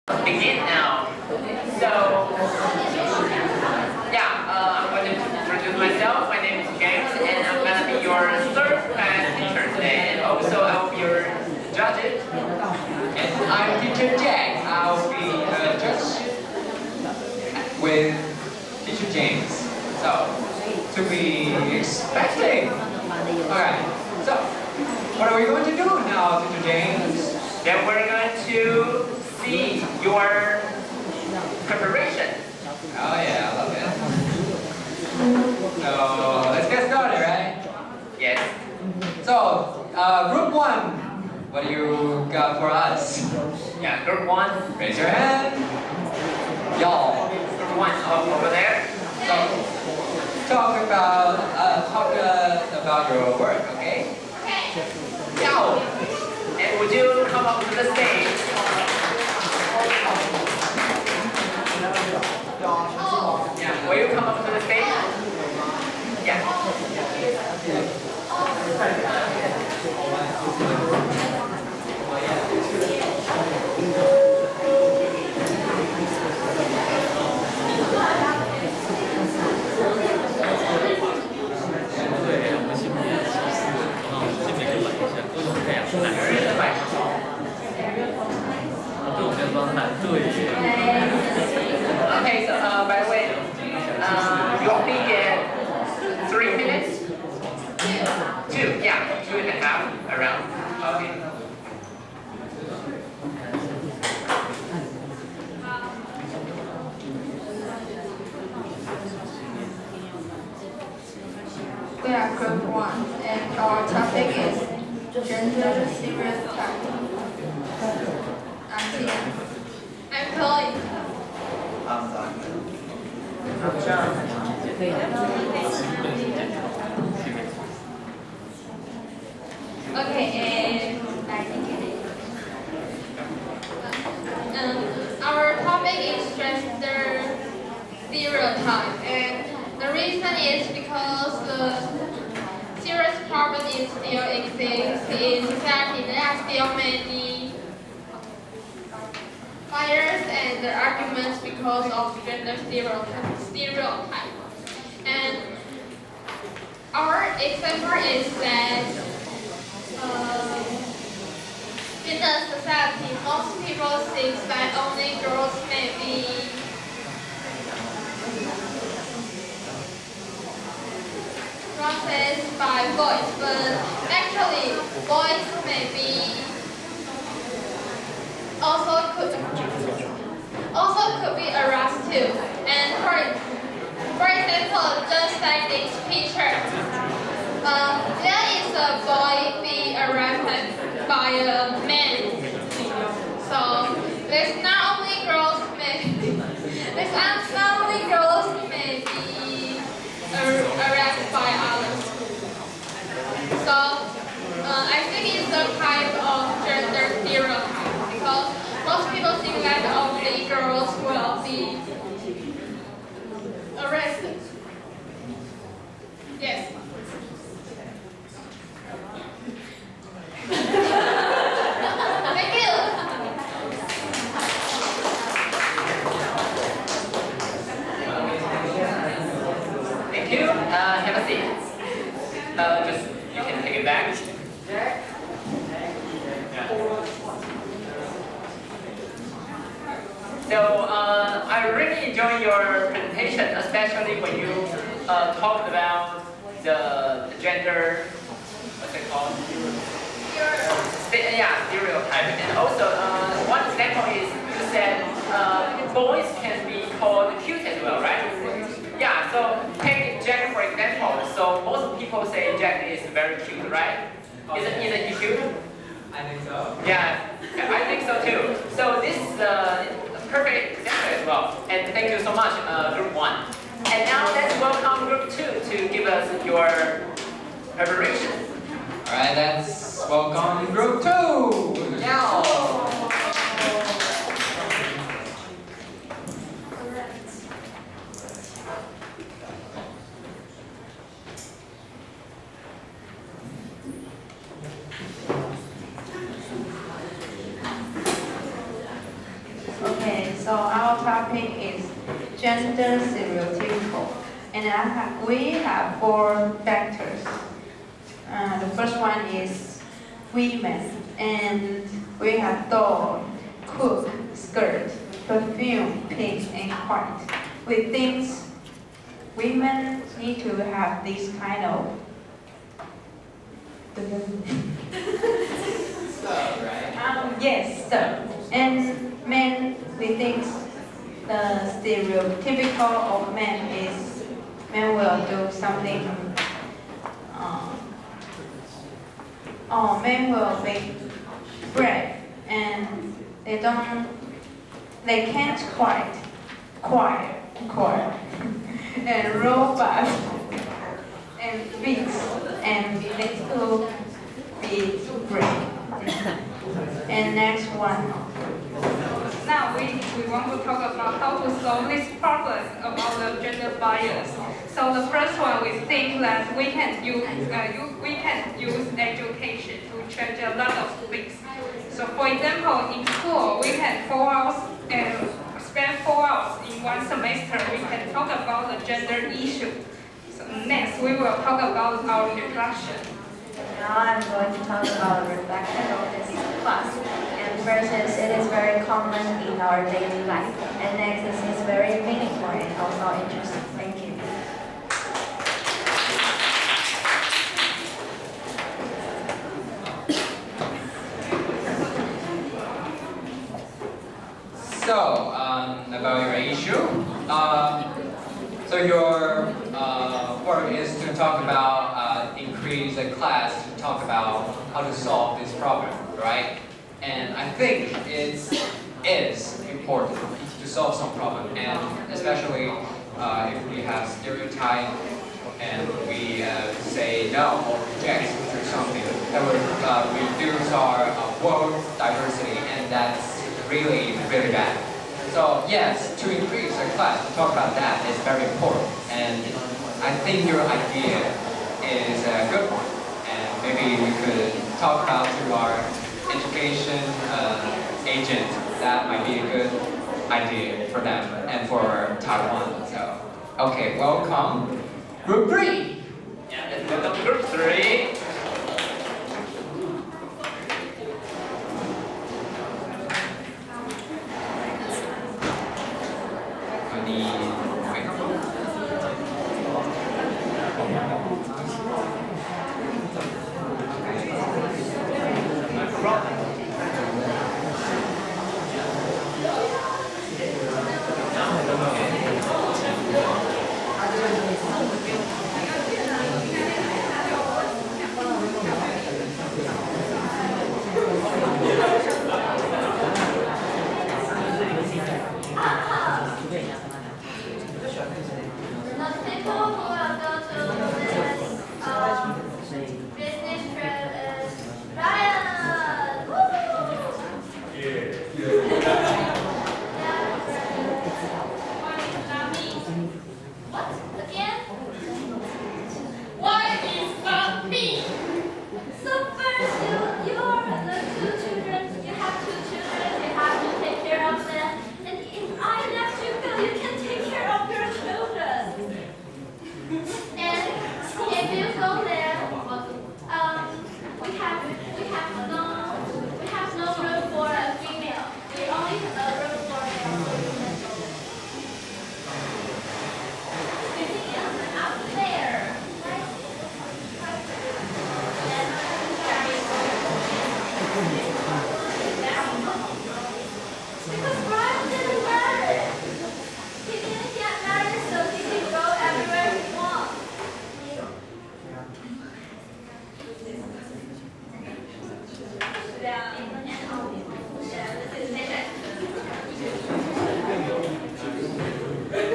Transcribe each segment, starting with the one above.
Begin now. So, yeah, I'm going to introduce myself. My name is James, and I'm going to be your third class teacher today, and also I'll be your judge. And I'm Teacher Jack. I'll be a judge with Teacher James. So, to be expecting. Alright, so what are we going to do now, Teacher James? Then we're going to see your preparation. Oh yeah, I love it. So, let's get started, right? Yes. So, group 1, what do you got for us? Yeah, group 1. Raise your hand. Y'all. Group 1 over there. So, talk about your work, okay? Go. And would you come up to the stage? Yeah, will you come up to the stage? Yeah. Okay, so by the way, you only get 3 minutes? 2, yeah, 2.5 around. Okay. We are group 1 and our topic is gender stereotype. I'm Tina. I'm Chloe. Okay, and our topic is gender stereotype, and the reason is because the serious problem is still exists in society. There are still many fires and arguments because of gender stereotype. And our example is that in the society, most people think that only girls may be processed by boys, but actually boys may be also could be harassed too. And for example, just like this picture, there is a boy being harassed by a man. So there's not only girls may be harassed by others. So I think it's a kind of gender stereotype because most people think that only girls will be arrested. Yes. Thank you. Thank you. Have a seat. Just you can take it back. So I really enjoyed your presentation, especially when you talked about the gender, what's it called? Stereotype. And also, one example is you said boys can be called cute as well, right? Yeah, so take Jack for example. So most people say Jack is very cute, right? Isn't he cute? I think so. Yeah, I think so too. So this is a perfect example as well. And thank you so much, Group 1. And now let's welcome Group 2 to give us your preparation. Alright, let's welcome group 2! Now! Okay. So our topic is gender stereotypical, and we have 4 factors. The first one is women, and we have doll, cook, skirt, perfume, pink, and white. We think women need to have this kind of yes, so. And men, we think the stereotypical of men is men will do something, men will make bread and they can't quite and robots and beats and little beat bread. And next one. Now we want to talk about how to solve this problem about the gender bias. So the first one, we think that we can use education to change a lot of things. So for example, in school we can spend 4 hours in one semester. We can talk about the gender issue. So next we will talk about our reflection. Now I'm going to talk about reflection of this class. And first is it is very common in our daily life. And next is it's very meaningful and also interesting. Thank you. So, about your issue. So your work is to talk about increase the class to talk about how to solve this problem, right? And I think it is important to solve some problem, and especially if we have stereotype and we say no or reject to something that would reduce our world diversity, and that's really bad. So yes, to increase the class, to talk about that is very important, and I think your idea is a good one, and maybe we could talk about to our education agent. That might be a good idea for them and for Taiwan. So, okay, welcome, Group 3. Yeah, let's welcome Group 3.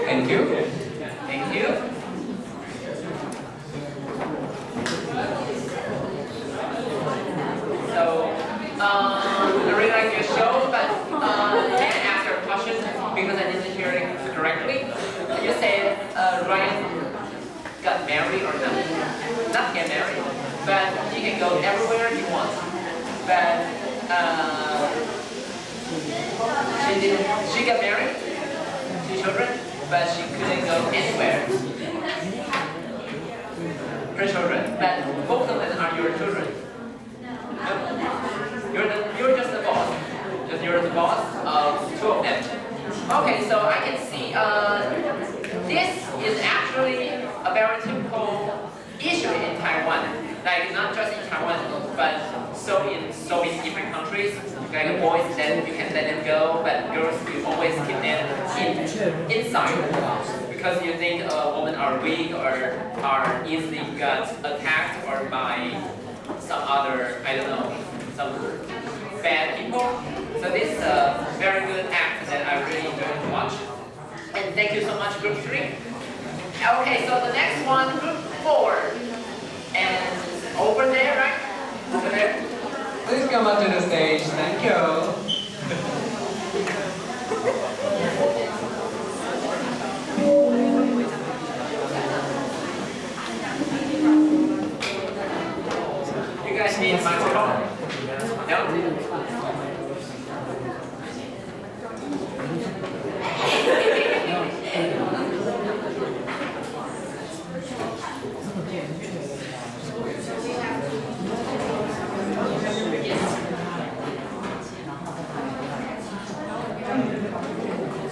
Thank you. Thank you. So, I really like your show, but can I ask you a question because I didn't hear it correctly? You said Ryan got married or not get married, but he can go everywhere he wants. But She got married, 2 children, but she couldn't go anywhere. Her children, but both of them are your children. You're just the boss. You're the boss of 2 of them. Okay, so I can see this is actually a very typical issue in Taiwan. Like not just in Taiwan, but so in different countries. Like boys, then you can let them go, but girls you always keep them inside because you think women are weak or are easily got attacked or by some other, I don't know, some bad people. So this is a very good act that I really enjoyed to watch. And thank you so much, Group 3. Okay, so the next one, Group 4. And over there, right? Over there. Please come up to the stage. Thank you. You guys need a microphone? No?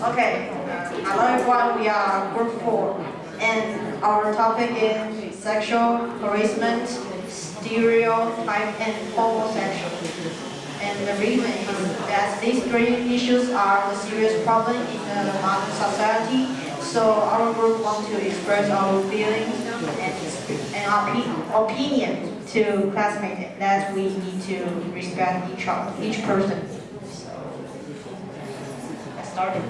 Okay, hello everyone, we are Group 4, and our topic is sexual harassment, stereotype, and homosexual. And the reason is that these 3 issues are a serious problem in the modern society, so our group wants to express our feelings and our opinion to classmates that we need to respect each person. So, let's start it.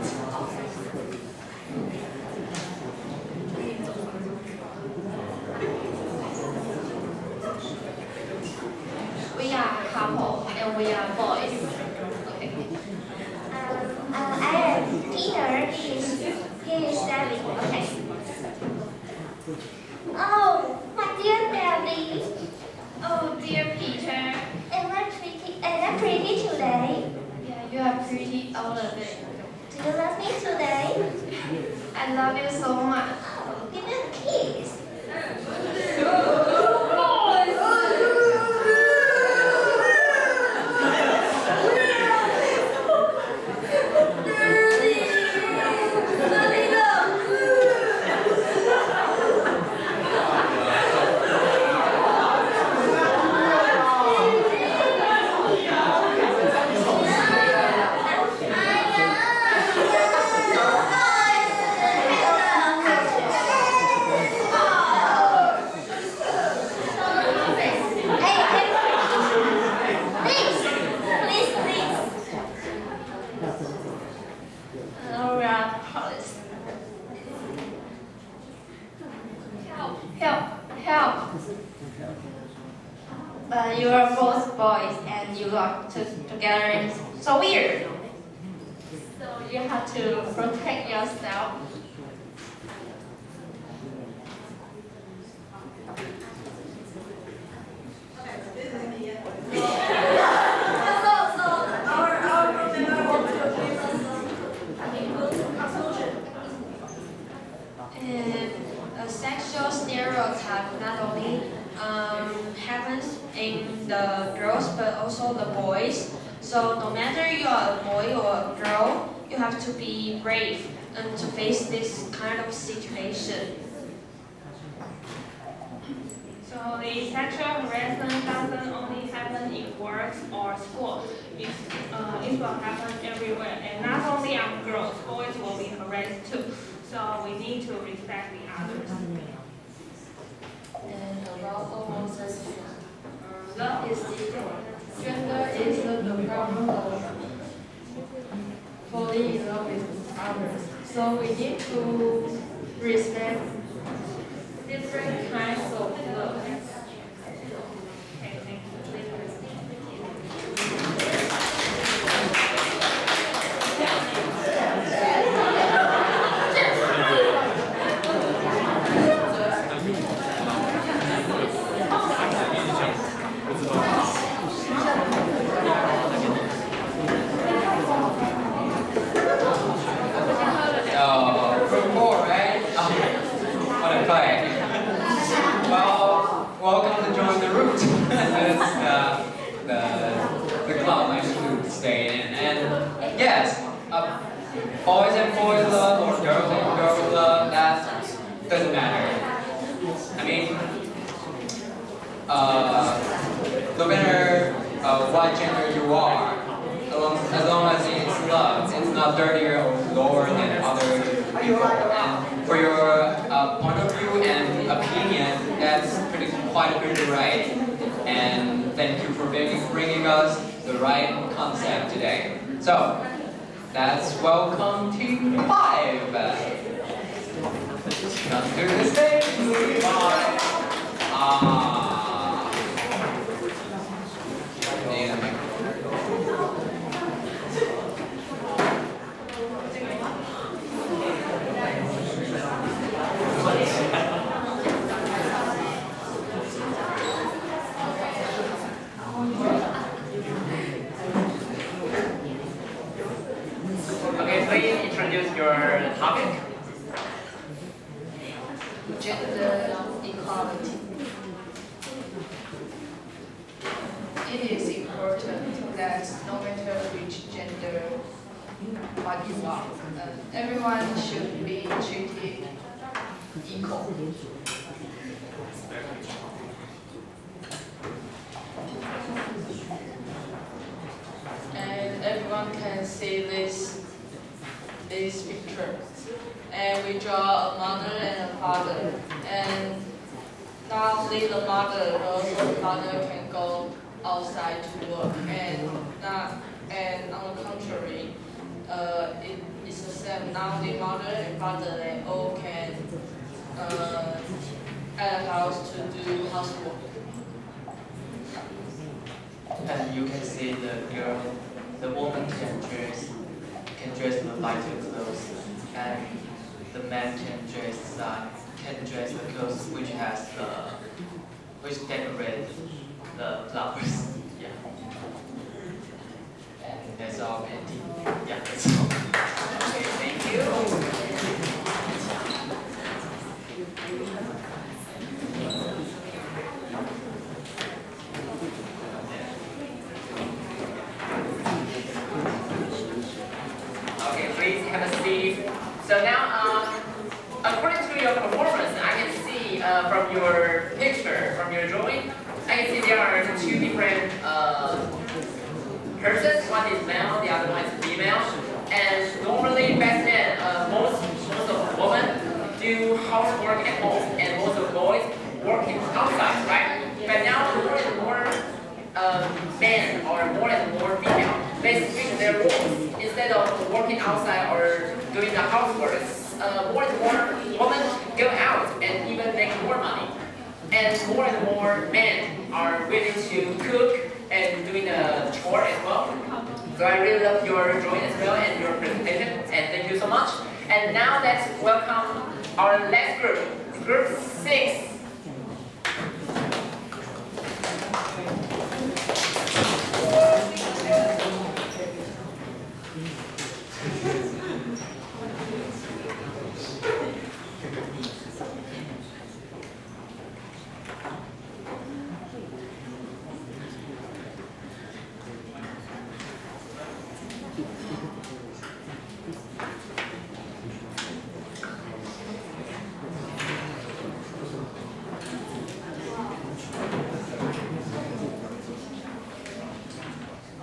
We are a couple and we are boys. Okay. I am Peter. He is Debbie. Okay. Oh, my dear Debbie. Oh dear Peter. Am I pretty today? Yeah, you are pretty all of it. Do you love me today? I love you so much. Oh, give me a kiss. Laura Hollis. Help. But you are both boys and you got together and so weird. So you have to protect yourself. A sexual stereotype not only happens in the girls but also the boys. So no matter you are a boy or a girl, you have to be brave and to face this kind of situation. So the sexual harassment doesn't only happen in work or school. It will happen everywhere, and not only on girls, boys will be harassed too. So we need to respect the others. And about homosexuality, love is different. Gender is the problem of falling in love with others. So we need to respect different kinds of love. Okay, thank stay in. And yes, boys and boys love or girls and girls love, that doesn't matter. I mean, no matter what gender you are, as long as it's love, it's not dirtier or lower than other people. And for your point of view and opinion, that's quite pretty right. And thank you for bringing us the right concept today. So, let's welcome Team 5. Come to the stage, Team 5. Okay, please introduce your topic. Gender equality. It is important that no matter which gender what you are, everyone should be treated equal. And everyone can see this picture. And we draw a mother and a father. And not only the mother, but also the father can go outside to work. And on the contrary, it's the same. Now the mother and father, they all can at the house to do housework. And you can see the woman can dress the lighter clothes, and the man can dress the clothes which decorate the flowers. Yeah. And that's all painting. Yeah, that's all. Okay, thank you. Okay, please have a seat. So now, according to your performance, I can see from your picture, from your drawing, I can see there are two different persons. One is male, the other one is female. And normally back then, most of women do housework at home, and most of boys working outside, right? But now more and more men or more and more female, they switch their roles. Instead of working outside or doing the housework, more and more women go out and even make more money. And more men are willing to cook and doing the chore as well. So I really love your drawing as well and your presentation, and thank you so much. And now let's welcome our last group, group 6.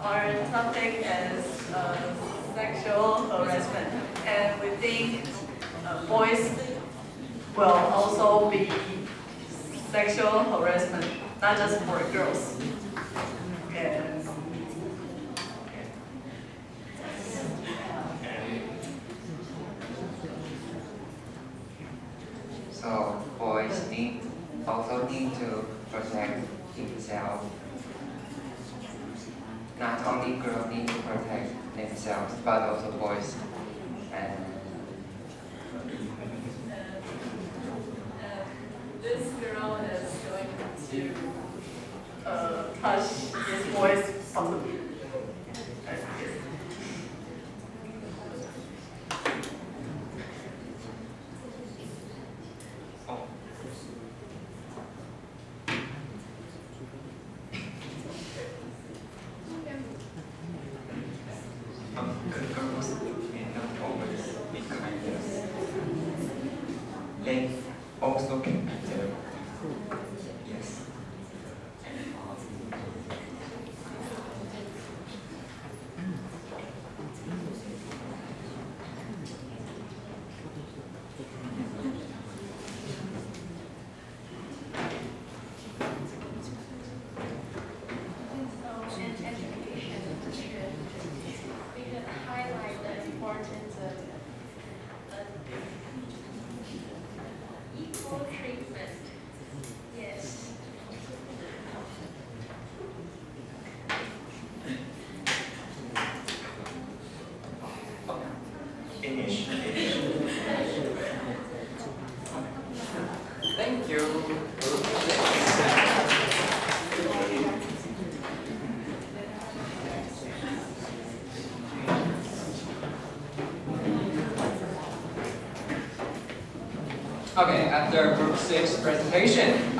Our topic is sexual harassment, and we think boys will also be sexual harassment, not just for girls. And so boys also need to protect themselves. Not only girls need to protect themselves, but also boys. And this girl is going to touch this boy's from the beard. good girls may not always be kindness. They also can be there. Yes. So in education, we could highlight the importance of equal treatment. Yes. Finish. Thank you. Okay, after group 6 presentation,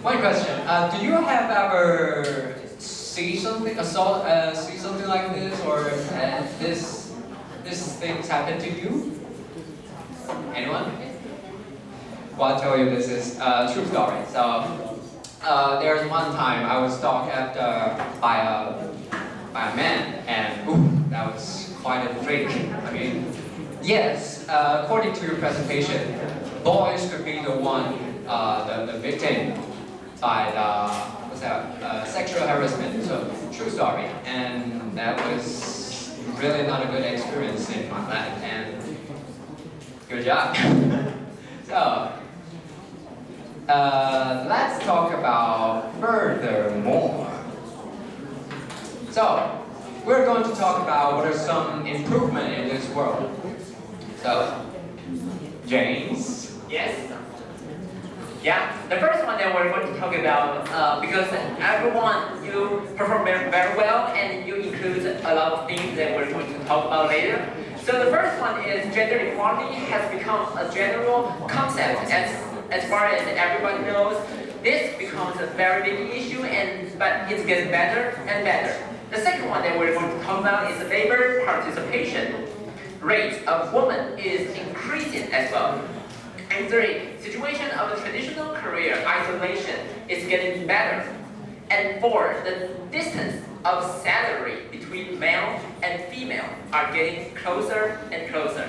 one question. Do you have ever see something like this, or this things happen to you? Anyone? Well, I'll tell you, this is a true story. So, there's one time I was stalked by a man, and ooh, that was quite a freak. I mean, yes, according to your presentation, boys could be the one, the victim by sexual harassment. So, true story, and that was really not a good experience in my life. And good job. So, let's talk about furthermore. So, we're going to talk about what are some improvements in this world. So, James. Yes? Yeah, the first one that we're going to talk about, because everyone, you perform very well, and you include a lot of things that we're going to talk about later. So the first one is gender equality has become a general concept as far as everybody knows. This becomes a very big issue, but it's getting better and better. The second one that we're going to talk about is the labor participation rate of women is increasing as well. And three, situation of the traditional career isolation is getting better. And four, the distance of salary between male and female are getting closer and closer.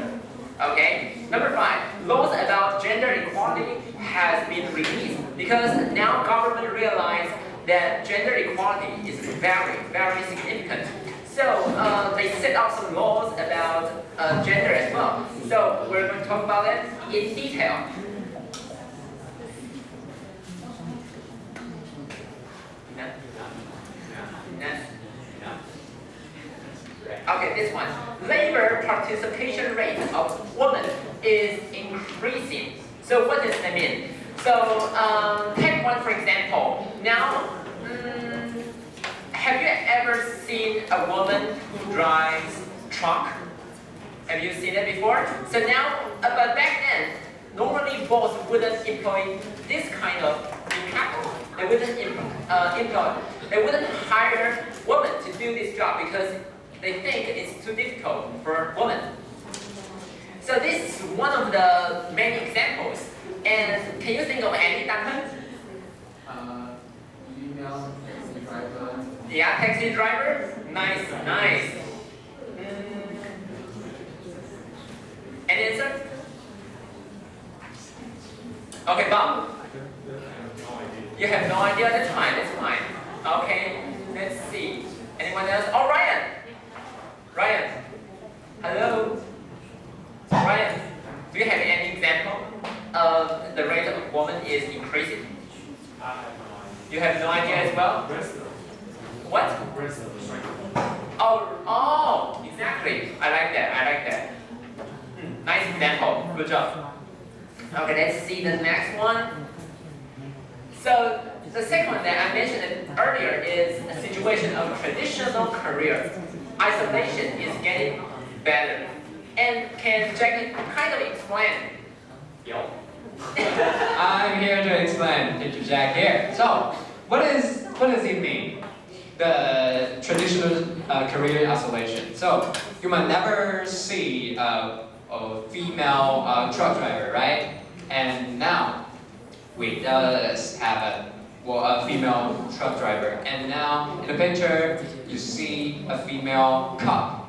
Okay? Number five, laws about gender equality has been released because now government realize that gender equality is very, very significant. So they set up some laws about gender as well. So we're going to talk about it in detail. Okay, this one. Labor participation rate of women is increasing. So what does that mean? So take one for example. Now, have you ever seen a woman who drives truck? Have you seen it before? So now, but back then, normally boss wouldn't employ this kind of capital. They wouldn't they wouldn't hire women to do this job because they think it's too difficult for women. So this is one of the many examples. And can you think of any, Duncan? Female taxi driver. Yeah, taxi driver. Nice, nice. Any answer? Okay, Bob. You have no idea. That's fine. That's fine. Okay. Let's see. Anyone else? Oh, Ryan. Ryan. Hello. Ryan. Do you have any example of the rate of woman is increasing? I have no idea. You have no idea as well? Wrestler. What? Wrestler, striker. Oh, exactly. I like that. I like that. Nice example. Good job. Okay, let's see the next one. So the second one that I mentioned earlier is a situation of traditional career. Isolation is getting better. And can Jackie kind of explain? Yo. I'm here to explain, Teacher Jack here. So, what does it mean? the traditional career isolation. So you might never see a female truck driver, right? And now we does have a female truck driver. And now in the picture you see a female cop,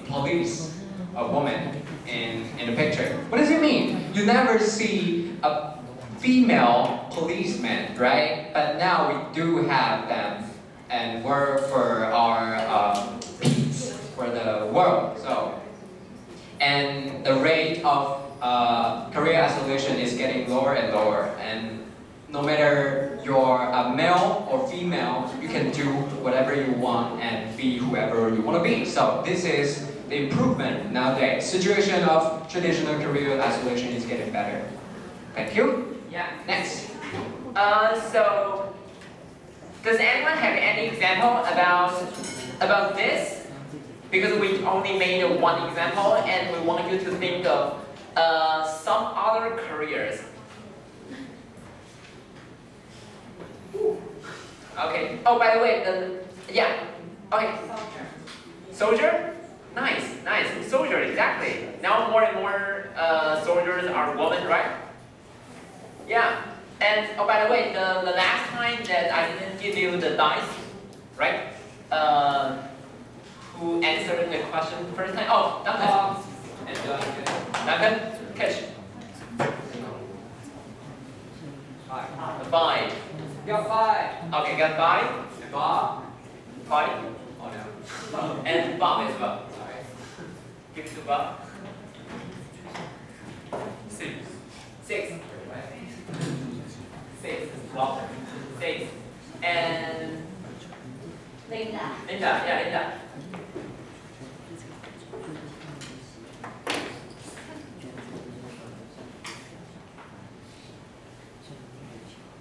police, a woman in the picture. What does it mean? You never see a female policeman, right? But now we do have them and work for our peace, for the world. So, and the rate of career isolation is getting lower and lower. And no matter you're a male or female, you can do whatever you want and be whoever you want to be. So this is the improvement nowadays. Situation of traditional career isolation is getting better. Thank you. Yeah. Next. So, does anyone have any example about this? Because we only made one example, and we want you to think of some other careers. Okay. Oh, by the way, okay. Soldier. Nice. Soldier, exactly. Now more and more soldiers are women, right? Yeah. And oh, by the way, the last time that I didn't give you the dice, right? Who answered the question first time? Oh, Duncan. Duncan, catch. 5. Got 5. Okay, got 5. And Bob. 5. Oh no. And Bob as well. Sorry. Give it to Bob. 6. 6. 6. Well, 6. And Linda. Linda.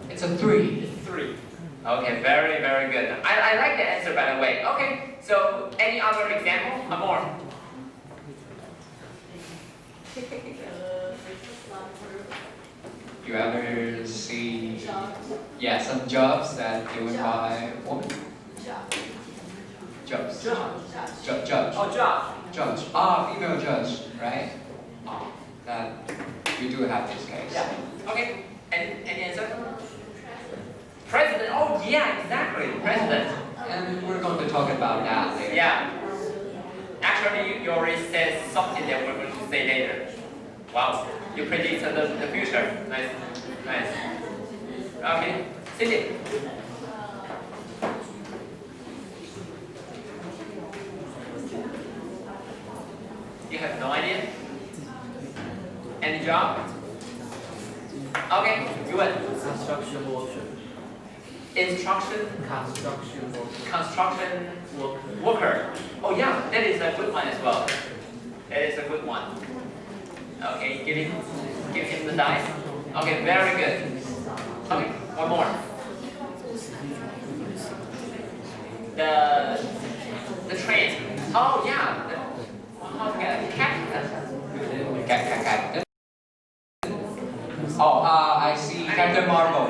It's a 3. 3. Okay, very, very good. I like the answer, by the way. Okay, so any other example? More. You ever see, some jobs that given by women? Jobs. Judge. Oh, job. Judge. Female judge, right? That you do have this case. Yeah. Okay. Any answer? President. Oh, yeah, exactly. President. And we're going to talk about that later. Yeah. Actually, you already said something that we're going to say later. Wow. You predict the future. Nice. Okay. Cindy. You have no idea? Any job? Okay, good. Construction worker. Construction worker. Oh yeah, that is a good one as well. That is a good one. Okay, give him the dice. Okay, very good. Okay, one more. The train. Oh yeah. Captain. Oh, I see Captain Marvel.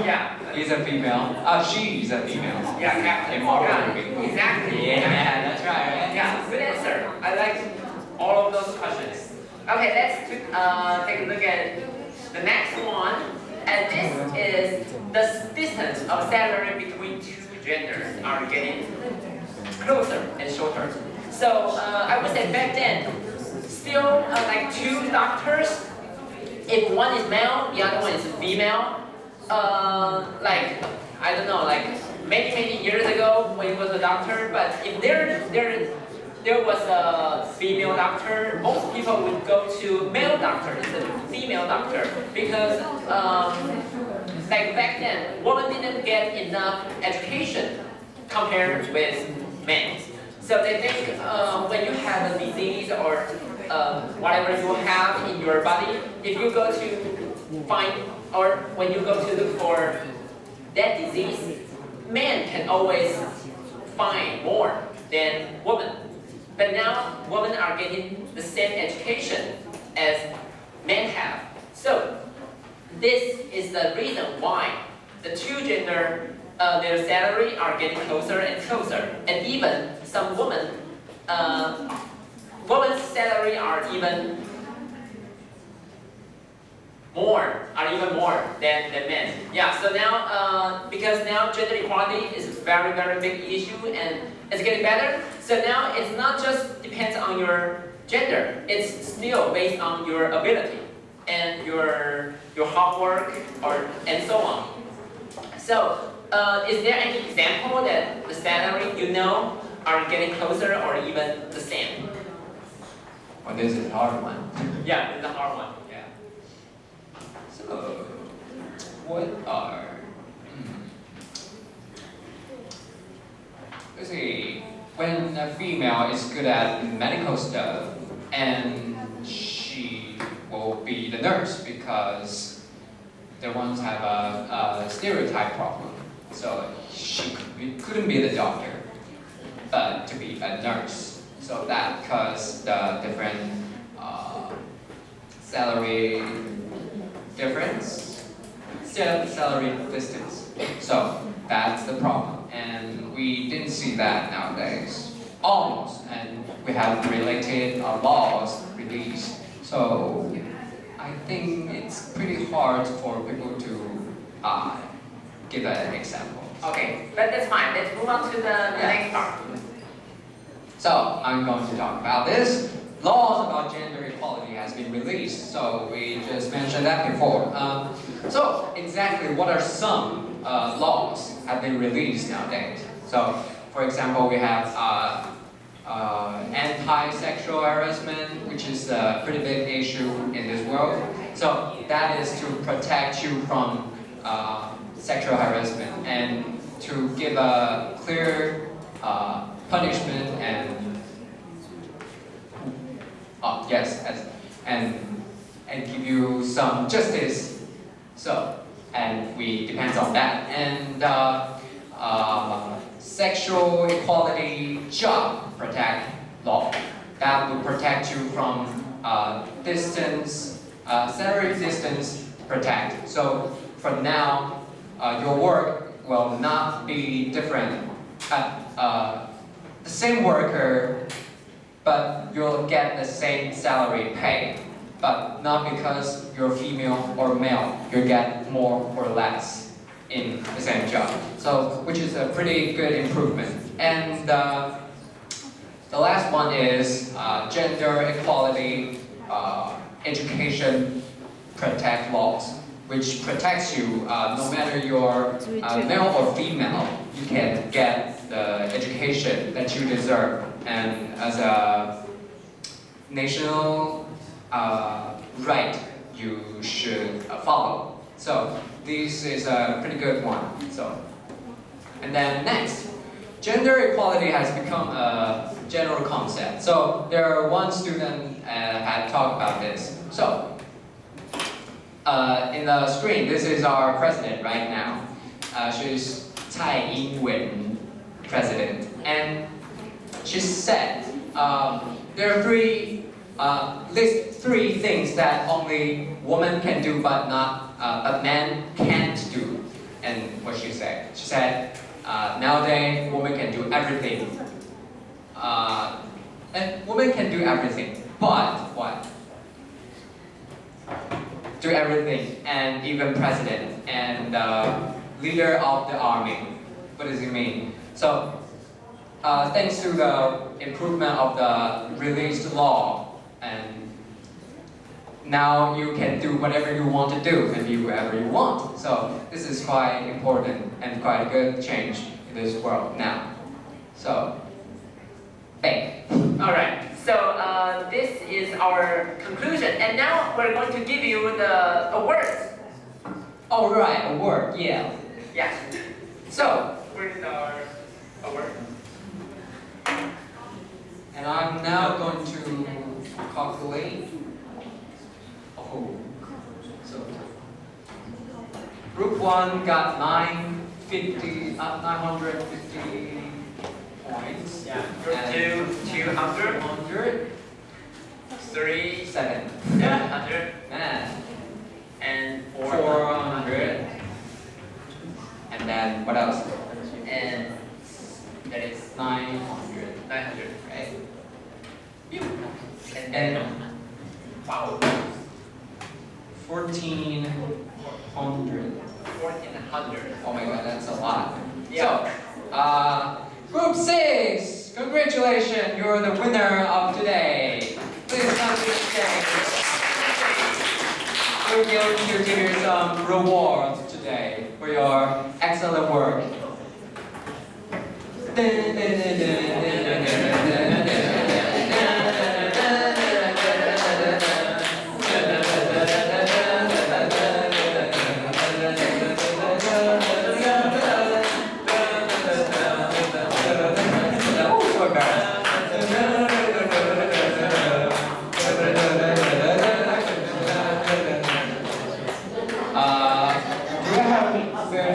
Yeah. He's a female. She is a female. Yeah, Captain Marvel Marvel. movie. Exactly. Yeah, that's right. Yeah, good answer. I like all of those questions. Okay, let's take a look at the next one. And this is the distance of salary between two genders are getting closer and shorter. So I would say back then, still like two doctors. If one is male, the other one is female. Like I don't know, like many years ago when he was a doctor. But if there was a female doctor, most people would go to male doctor instead of female doctor because like back then, women didn't get enough education compared with men. So they think when you have a disease or whatever you have in your body, if you go to find or when you go to look for that disease, men can always find more than women. But now women are getting the same education as men have. So this is the reason why the two gender their salary are getting closer and closer. And even some women's salary are even more than men. Yeah, so now, because now gender equality is a very, very big issue and it's getting better. So now it's not just depends on your gender, it's still based on your ability and your hard work and so on. So, is there any example that the salary you know are getting closer or even the same? Well, this is a hard one. Yeah, it's a hard one. Yeah. So, what are... Let's see. When a female is good at medical stuff, and she will be the nurse because the ones have a stereotype problem. So she couldn't be the doctor, but to be a nurse. So that caused the different salary difference, salary distance. So that's the problem, and we didn't see that nowadays, almost. And we have related laws released. So I think it's pretty hard for people to give an example. Okay, but that's fine. Let's move on to the next part. So I'm going to talk about this. Laws about gender equality has been released, so we just mentioned that before. So exactly what are some laws have been released nowadays? So for example, we have anti-sexual harassment, which is a pretty big issue in this world. So that is to protect you from sexual harassment and to give a clear punishment and and give you some justice. So, and we depend on that. And sexual equality job protect law that will protect you from distance, salary distance protect. So from now, your work will not be different. The same worker, but you'll get the same salary pay, but not because you're female or male, you get more or less in the same job. So, which is a pretty good improvement. And the last one is gender equality education protect laws, which protects you no matter you're male or female, you can get the education that you deserve, and as a national right you should follow. So this is a pretty good one. So, and then next, gender equality has become a general concept. So there one student had talked about this. So in the screen, this is our president right now. She's Tsai Ing-wen, president, and she said there are list three things that only women can do but men can't do. And what she said nowadays women can do everything. And women can do everything, but what? Do everything, and even president and leader of the army. What does it mean? So, thanks to the improvement of the released law, and now you can do whatever you want to do and be wherever you want. So this is quite important and quite a good change in this world now. So, bang. All right. So this is our conclusion, and now we're going to give you the awards. All right, award, yeah. Yeah. So where is our award? And I'm now going to calculate. Oh, so group 1 got 950 points. Yeah. Group 2, 200. 100. 3, 7. 700. And And 400. And then And what else? And that is 900. 900. Right? And then, wow, 1400. 1400. Oh my god, that's a lot. Yeah. So, Group 6, congratulations, you're the winner of today. Please come to the stage. We're going to give you some rewards today for your excellent work.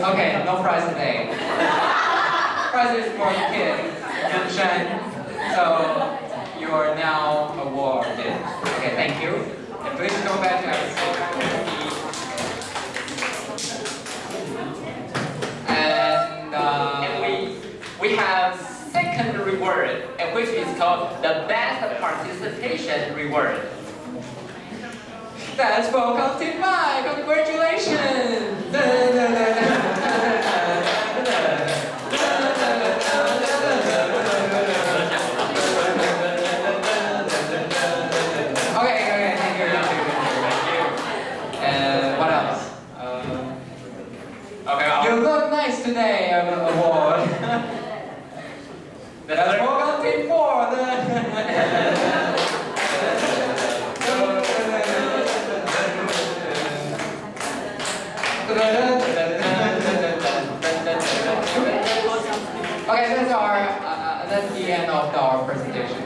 Okay, no prize today. Prize is for the kid, Yunshan. So you are now awarded. Okay, thank you. And please go back to our seat. And we have second reward, which is called the best participation reward. that's welcome to my congratulations. Okay, thank you. What else? Okay, You look nice today, award. That's welcome to for the. Okay, that's the end of our presentation.